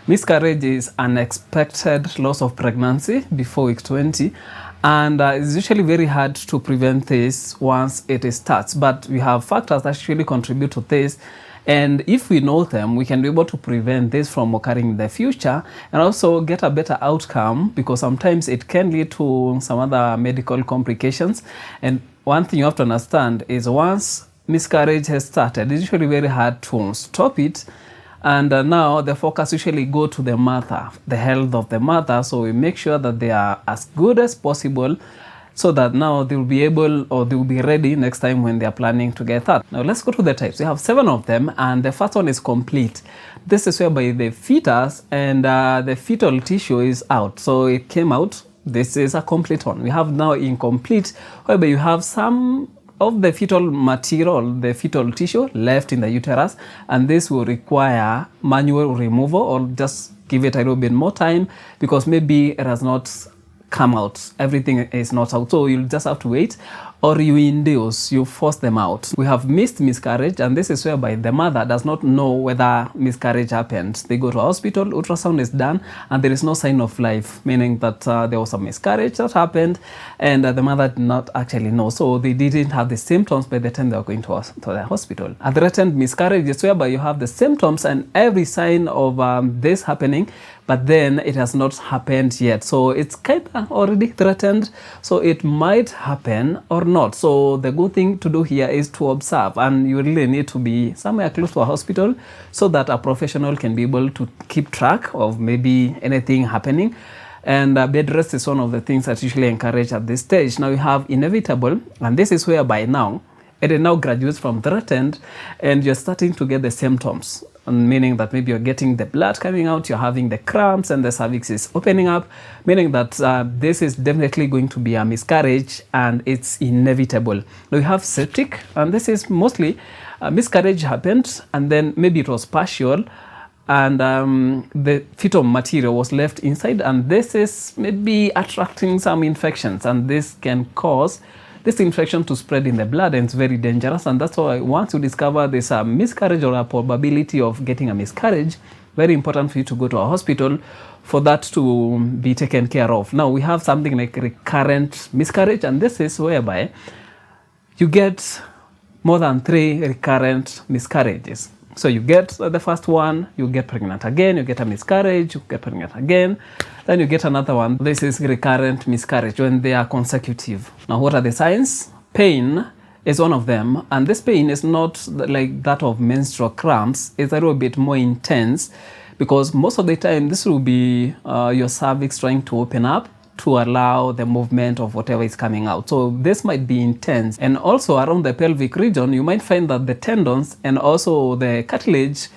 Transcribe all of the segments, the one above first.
Miscarriage is unexpected loss of pregnancy before week 20, and it's usually very hard to prevent this once it starts. But we have factors that actually contribute to this, and if we know them, we can be able to prevent this from occurring in the future and also get a better outcome, because sometimes it can lead to some other medical complications. And one thing you have to understand is once miscarriage has started, it's usually very hard to stop it. And now the focus usually go to the mother, the health of the mother. So we make sure that they are as good as possible, so that now they will be able, or they will be ready next time when they are planning to get that. Now let's go to the types. We have 7 of them, and the first one is complete. This is whereby the fetus and the fetal tissue is out. So it came out. This is a complete one. We have now incomplete, whereby you have some of the fetal material, the fetal tissue left in the uterus, and this will require manual removal, or just give it a little bit more time, because maybe it has not come out, everything is not out, so you'll just have to wait, or you induce, you force them out. We have missed miscarriage, and this is whereby the mother does not know whether miscarriage happened. They go to a hospital, ultrasound is done, and there is no sign of life, meaning that there was a miscarriage that happened, and the mother did not actually know, so they didn't have the symptoms by the time they were going to the hospital. A threatened miscarriage is whereby you have the symptoms and every sign of this happening, but then it has not happened yet, so it's kind of already threatened, so it might happen or not. So the good thing to do here is to observe, and you really need to be somewhere close to a hospital, so that a professional can be able to keep track of maybe anything happening. And bed rest is one of the things that usually encouraged at this stage. Now we have inevitable, and this is where by now it now graduates from threatened, and you're starting to get the symptoms, meaning that maybe you're getting the blood coming out, you're having the cramps, and the cervix is opening up, meaning that this is definitely going to be a miscarriage, and it's inevitable. Now we have septic, and this is mostly miscarriage happened, and then maybe it was partial, and the fetal material was left inside, and this is maybe attracting some infections, and this can cause this infection to spread in the blood, and it's very dangerous. And that's why once you discover there's a miscarriage or a probability of getting a miscarriage, very important for you to go to a hospital for that to be taken care of. Now we have something like recurrent miscarriage, and this is whereby you get more than 3 recurrent miscarriages. So you get the first one, you get pregnant again, you get a miscarriage, you get pregnant again, then you get another one. This is recurrent miscarriage when they are consecutive. Now what are the signs? Pain is one of them, and this pain is not like that of menstrual cramps. It's a little bit more intense, because most of the time this will be your cervix trying to open up to allow the movement of whatever is coming out. So this might be intense. And also around the pelvic region, you might find that the tendons and also the cartilage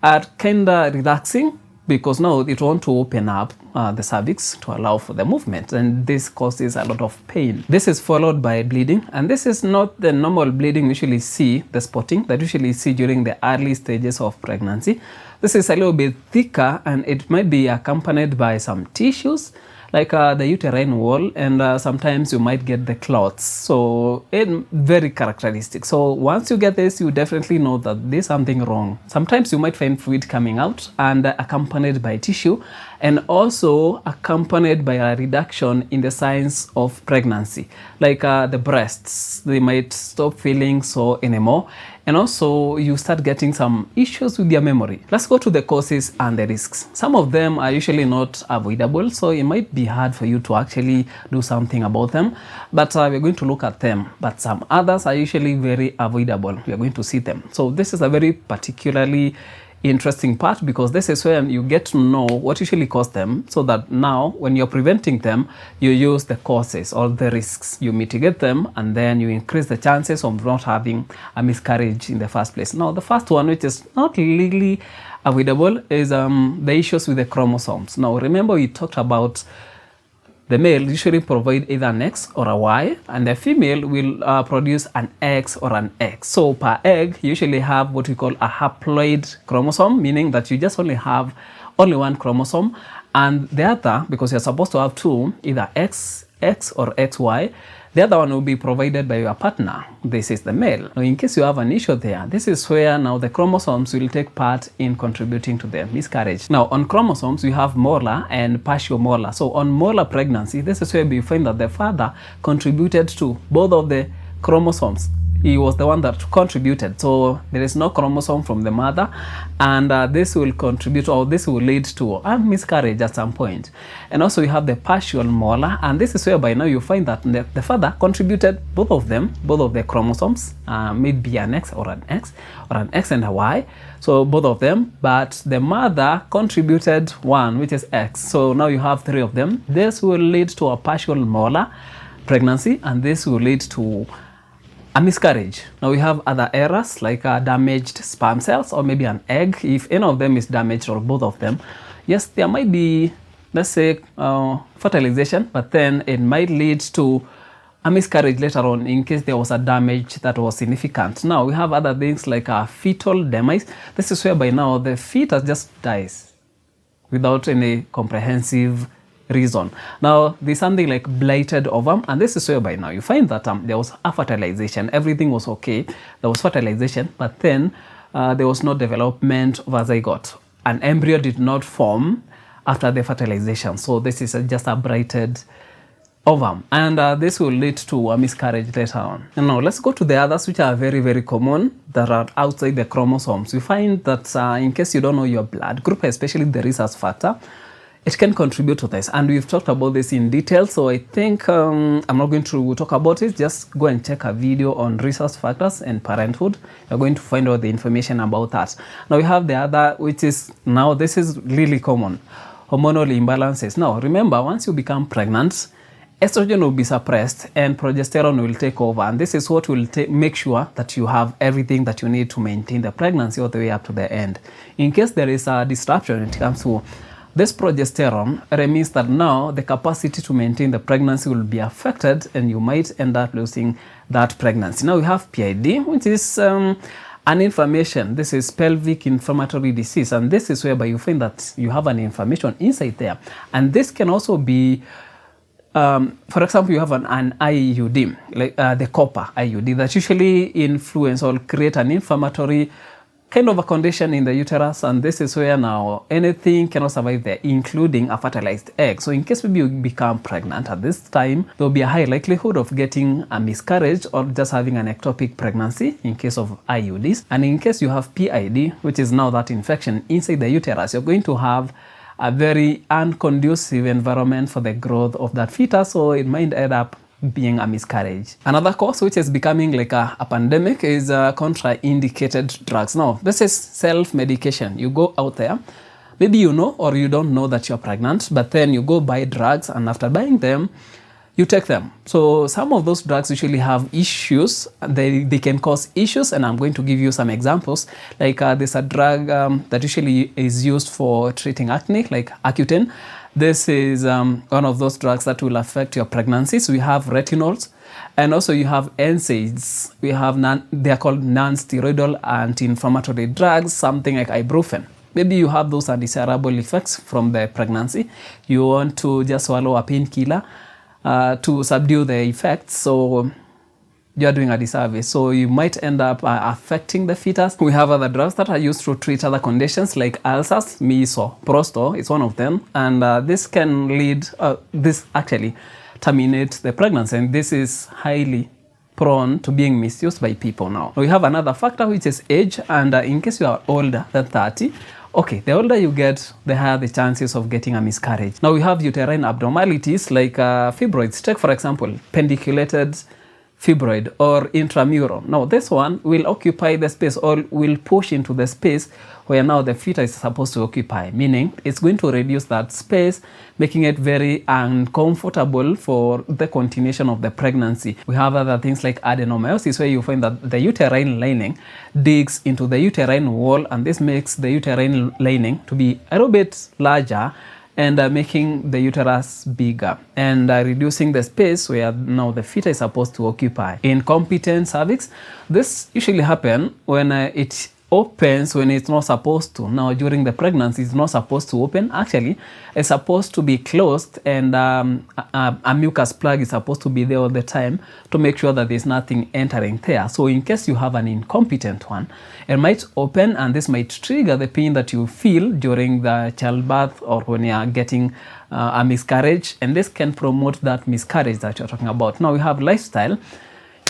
are kind of relaxing, because now it wants to open up the cervix to allow for the movement, and this causes a lot of pain. This is followed by bleeding, and this is not the normal bleeding we usually see, the spotting that we usually see during the early stages of pregnancy. This is a little bit thicker, and it might be accompanied by some tissues like the uterine wall, and sometimes you might get the clots. So it's very characteristic. So once you get this, you definitely know that there's something wrong. Sometimes you might find fluid coming out, and accompanied by tissue, and also accompanied by a reduction in the signs of pregnancy, like the breasts, they might stop feeling so anymore, and also you start getting some issues with your memory. Let's go to the causes and the risks. Some of them are usually not avoidable, so it might be hard for you to actually do something about them, but we're going to look at them. But some others are usually very avoidable. We are going to see them. So this is a very particularly interesting part, because this is where you get to know what usually cause them, so that now when you're preventing them, you use the causes or the risks, you mitigate them, and then you increase the chances of not having a miscarriage in the first place. Now the first one, which is not legally avoidable, is the issues with the chromosomes. Now remember, we talked about the male usually provide either an X or a Y, and the female will produce an X or an X. So per egg, you usually have what we call a haploid chromosome, meaning that you just only have one chromosome, and the other, because you're supposed to have 2, either XX or XY, The other one will be provided by your partner. This is the male. Now, in case you have an issue there, this is where now the chromosomes will take part in contributing to the miscarriage. Now, on chromosomes, you have molar and partial molar. So on molar pregnancy, this is where we find that the father contributed to both of the chromosomes. He was the one that contributed. So there is no chromosome from the mother, and this will contribute, or this will lead to a miscarriage at some point. And also you have the partial molar, and this is where by now you find that the father contributed both of them, both of the chromosomes, maybe an X or an X, or an X and a Y. So both of them, but the mother contributed one, which is X. So now you have 3 of them. This will lead to a partial molar pregnancy, and this will lead to a miscarriage. Now we have other errors like damaged sperm cells, or maybe an egg. If any of them is damaged, or both of them, yes, there might be, let's say, fertilization, but then it might lead to a miscarriage later on in case there was a damage that was significant. Now we have other things like fetal demise. This is where by now the fetus just dies without any comprehensive reason. Now there's something like blighted ovum, and this is where by now you find that there was a fertilization, everything was okay, there was fertilization, but then there was no development of a zygote. An embryo did not form after the fertilization, so this is just a blighted ovum, and this will lead to a miscarriage later on. And now let's go to the others, which are very, very common, that are outside the chromosomes. We find that in case you don't know your blood group, especially the rhesus factor, it can contribute to this, and we've talked about this in detail, so I think I'm not going to talk about it. Just go and check a video on rhesus factors and parenthood. You're going to find out the information about that. Now we have the other, which is, now this is really common, hormonal imbalances. Now remember, once you become pregnant, estrogen will be suppressed and progesterone will take over, and this is what will make sure that you have everything that you need to maintain the pregnancy all the way up to the end. In case there is a disruption when it comes to this progesterone, it means that now the capacity to maintain the pregnancy will be affected, and you might end up losing that pregnancy. Now we have PID, which is an inflammation. This is pelvic inflammatory disease, and this is whereby you find that you have an inflammation inside there. And this can also be, for example, you have an IUD, like the copper IUD, that usually influence or create an inflammatory kind of a condition in the uterus, and this is where now anything cannot survive there, including a fertilized egg. So in case maybe you become pregnant at this time, there will be a high likelihood of getting a miscarriage or just having an ectopic pregnancy in case of IUDs. And in case you have PID, which is now that infection inside the uterus, you're going to have a very unconducive environment for the growth of that fetus, so it might end up being a miscarriage. Another cause which is becoming like a pandemic is contraindicated drugs. Now this is self-medication. You go out there, maybe you know or you don't know that you're pregnant, but then you go buy drugs, and after buying them, you take them. So some of those drugs usually have issues. They can cause issues, and I'm going to give you some examples. Like there's a drug that usually is used for treating acne, like Accutane. This is one of those drugs that will affect your pregnancy. So we have retinols, and also you have NSAIDs. We have they are called non-steroidal anti-inflammatory drugs, something like ibuprofen. Maybe you have those undesirable effects from the pregnancy. You want to just swallow a painkiller to subdue the effects, so you're doing a disservice. So you might end up affecting the fetus. We have other drugs that are used to treat other conditions like ulcers. Misoprostol is one of them, and this can lead, this actually terminates the pregnancy, and this is highly prone to being misused by people now. We have another factor, which is age, and in case you are older than 30, okay, the older you get, the higher the chances of getting a miscarriage. Now we have uterine abnormalities like fibroids. Take for example, pedunculated fibroid or intramural. Now this one will occupy the space, or will push into the space where now the fetus is supposed to occupy, meaning it's going to reduce that space, making it very uncomfortable for the continuation of the pregnancy. We have other things like adenomyosis, where you find that the uterine lining digs into the uterine wall, and this makes the uterine lining to be a little bit larger, and making the uterus bigger, and reducing the space where now the fetus is supposed to occupy. Incompetent cervix, this usually happens when it opens when it's not supposed to. Now, during the pregnancy, it's not supposed to open. Actually, it's supposed to be closed, and a mucus plug is supposed to be there all the time to make sure that there's nothing entering there. So in case you have an incompetent one, it might open, and this might trigger the pain that you feel during the childbirth or when you are getting a miscarriage, and this can promote that miscarriage that you're talking about. Now, we have lifestyle.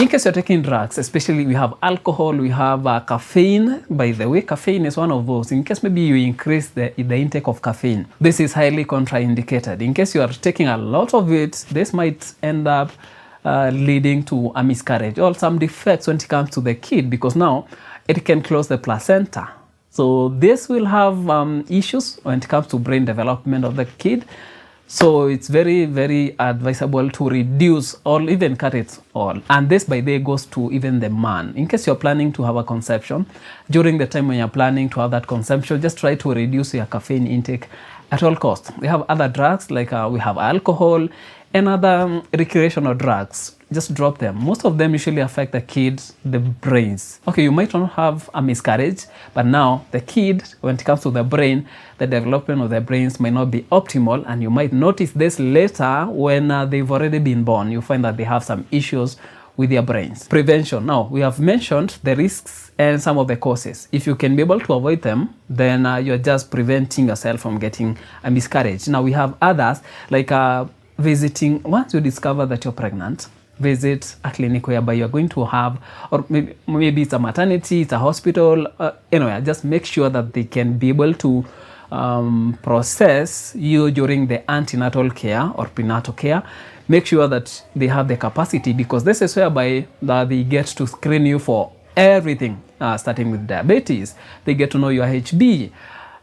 In case you're taking drugs, especially we have alcohol, we have caffeine. By the way, caffeine is one of those. In case maybe you increase the intake of caffeine, this is highly contraindicated. In case you are taking a lot of it, this might end up leading to a miscarriage or some defects when it comes to the kid, because now it can close the placenta. So this will have issues when it comes to brain development of the kid. So it's very, very advisable to reduce or even cut it all. And this, by the way, goes to even the man. In case you're planning to have a conception, during the time when you're planning to have that conception, just try to reduce your caffeine intake at all costs. We have other drugs, like we have alcohol and other recreational drugs. Just drop them. Most of them usually affect the kids, the brains. Okay, you might not have a miscarriage, but now the kid, when it comes to the brain, the development of the brains might not be optimal, and you might notice this later when they've already been born. You find that they have some issues with their brains. Prevention. Now, we have mentioned the risks and some of the causes. If you can be able to avoid them, then you're just preventing yourself from getting a miscarriage. Now, we have others, like visiting, once you discover that you're pregnant, visit a clinic whereby you're going to have, or maybe it's a maternity, it's a hospital, anyway, just make sure that they can be able to process you during the antenatal care or prenatal care. Make sure that they have the capacity, because this is whereby they get to screen you for everything, starting with diabetes. They get to know your HB,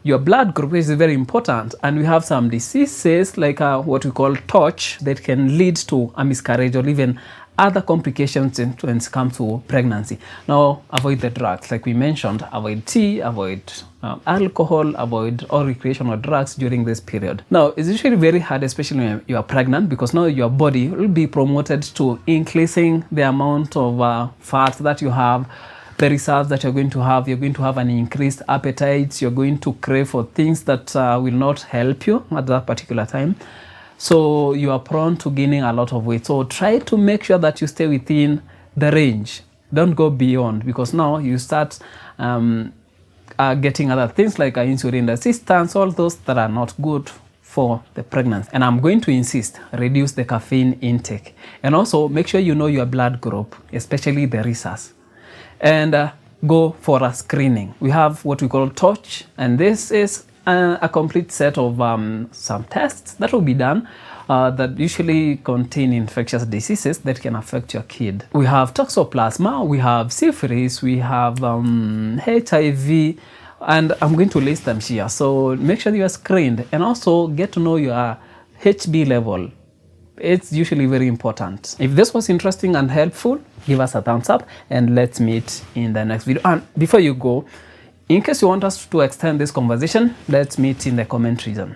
your blood group, which is very important. And we have some diseases like what we call TORCH that can lead to a miscarriage or even other complications when it comes to pregnancy. Now, avoid the drugs. Like we mentioned, avoid tea, avoid alcohol, avoid all recreational drugs during this period. Now, it's usually very hard, especially when you are pregnant, because now your body will be promoted to increasing the amount of fat that you have, the reserves that you're going to have an increased appetite, you're going to crave for things that will not help you at that particular time. So you are prone to gaining a lot of weight. So try to make sure that you stay within the range. Don't go beyond, because now you start getting other things like insulin resistance, all those that are not good for the pregnancy. And I'm going to insist, reduce the caffeine intake. And also make sure you know your blood group, especially the rhesus. And go for a screening. We have what we call TORCH, and this is a complete set of some tests that will be done that usually contain infectious diseases that can affect your kid. We have toxoplasma, we have syphilis, we have HIV, and I'm going to list them here. So make sure you are screened, and also get to know your HB level. It's usually very important. If this was interesting and helpful, give us a thumbs up, and let's meet in the next video. And before you go, in case you want us to extend this conversation, let's meet in the comment region.